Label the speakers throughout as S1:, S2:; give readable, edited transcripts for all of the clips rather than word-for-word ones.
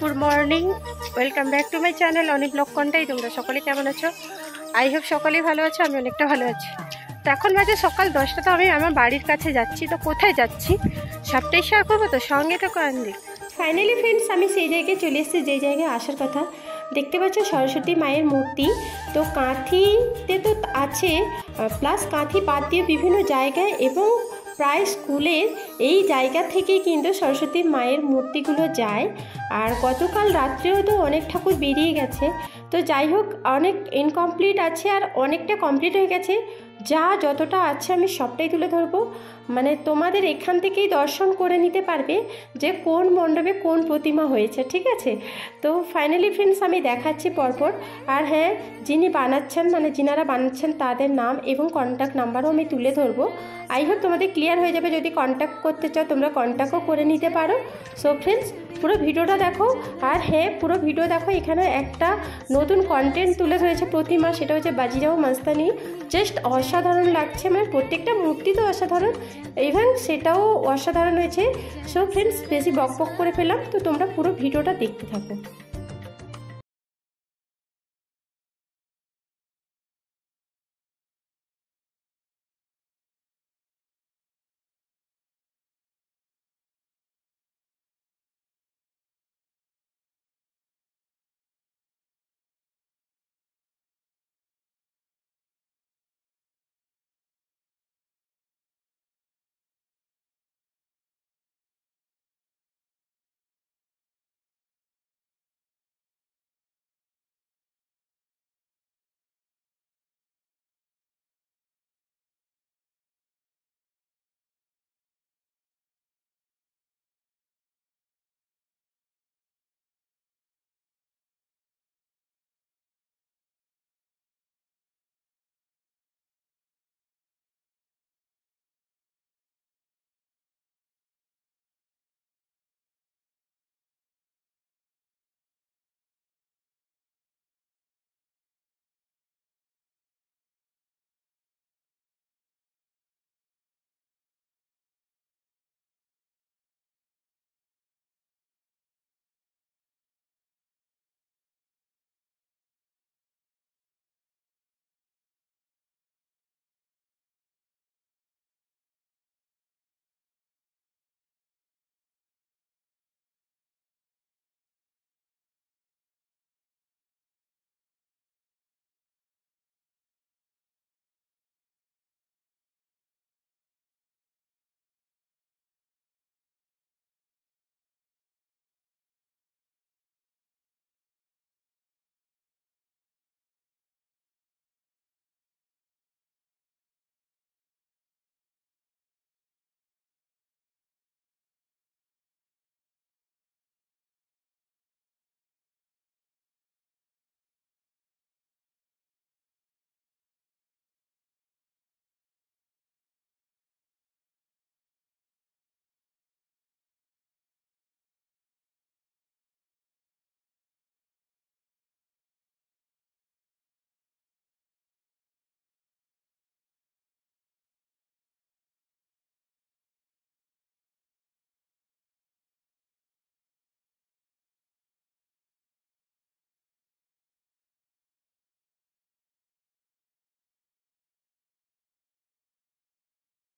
S1: Good morning, welcome back to my channel অনেক blog Contai. তোমরা সকলে কেমন আছো? আই হোপ সকলেই ভালো আছো, আমি অনেকটা ভালো আছি। তো এখন বাজে সকাল 10টা, তো আমি আমার বাড়ির কাছে যাচ্ছি। তো কোথায় যাচ্ছি সবটাই শেয়ার করবো, তো সঙ্গে তো কান্দি। ফাইনালি ফ্রেন্ডস, আমি সেই জায়গায় চলে এসেছি যে জায়গায় আসার কথা। দেখতে পাচ্ছ সরস্বতী মায়ের মূর্তি। তো কাঁথিতে তো আছে, প্লাস কাঁথি বাদ দিয়ে বিভিন্ন জায়গায় এবং প্রায় স্কুলের এই জায়গা থেকেই কিন্তু সরস্বতী মায়ের মূর্তিগুলো যায়। আর গতকাল রাত্রেও তো অনেক ঠাকুর বেরিয়ে গেছে। তো যাই হোক, অনেক ইনকমপ্লিট আছে আর অনেকটা কমপ্লিট হয়ে গেছে। যতটা আছে আমি সবটাই তুলে ধরবো, মানে তোমাদের এখান থেকেই দর্শন করে নিতে পারবে যে কোন মণ্ডপে কোন প্রতিমা হয়েছে, ঠিক আছে? তো ফাইনালি ফ্রেন্ডস, আমি দেখাচ্ছি পরপর। আর হ্যাঁ, যিনি বানাচ্ছেন, মানে যিনারা বানাচ্ছেন তাদের নাম এবং কন্ট্যাক্ট নাম্বারও আমি তুলে ধরবো। আই হোপ তোমাদের ক্লিয়ার হয়ে যাবে। যদি কন্ট্যাক্ট করতে চাও তোমরা কন্ট্যাক্টও করে নিতে পারো। সো ফ্রেন্ডস, পুরো ভিডিওটা দেখো। আর হ্যাঁ, পুরো ভিডিও দেখো। এখানে একটা নতুন কন্টেন্ট তুলে ধরেছে প্রতিমা, সেটা হচ্ছে বাজিরাও মাস্তানি। জাস্ট অসাধারণ লাগছে, মানে প্রত্যেকটা মূর্তি তো অসাধারণ, ইভেন সেটাও অসাধারণ হয়েছে। সো ফ্রেন্ডস, বেশি বক বক করে ফেলাম, তো তোমরা পুরো ভিডিওটা দেখতে থাকো।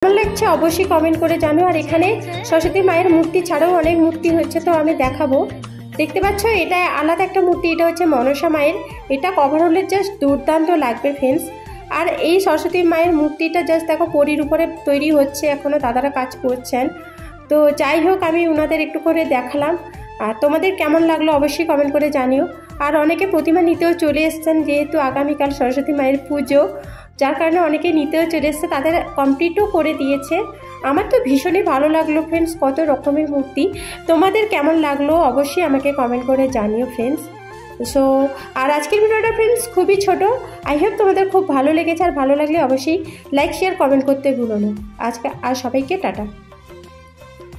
S1: কেমন লাগছে অবশ্যই কমেন্ট করে জানো। আর এখানে সরস্বতী মায়ের মূর্তি ছাড়াও অনেক মূর্তি হচ্ছে, তো আমি দেখাবো। দেখতে পাচ্ছ, এটা আলাদা একটা মূর্তি, এটা হচ্ছে মনসা মায়ের। এটা কভার হলে জাস্ট দুর্দান্ত লাগবে ফ্রেন্ডস। আর এই সরস্বতী মায়ের মূর্তিটা জাস্ট দেখো পরীর উপরে তৈরি হচ্ছে, এখনও দাদারা কাজ করছেন। তো যাই হোক, আমি ওনাদের একটু করে দেখালাম। আর তোমাদের কেমন লাগলো অবশ্যই কমেন্ট করে জানিও। আর অনেকে প্রতিমা নিতেও চলে এসছেন, যেহেতু আগামীকাল সরস্বতী মায়ের পুজো, যার কারণে অনেকে নিতেও চলে এসছে, তাদের কমপ্লিটও করে দিয়েছে। আমার তো ভীষণই ভালো লাগলো ফ্রেন্ডস, কত রকমের মূর্তি। তোমাদের কেমন লাগলো অবশ্যই আমাকে কমেন্ট করে জানিও ফ্রেন্ডস। সো আর আজকের ভিডিওটা ফ্রেন্ডস খুবই ছোট। আই হোপ তোমাদের খুব ভালো লেগেছে। আর ভালো লাগলে অবশ্যই লাইক শেয়ার কমেন্ট করতে ভুলো না। আজকে আর সবাইকে টাটা।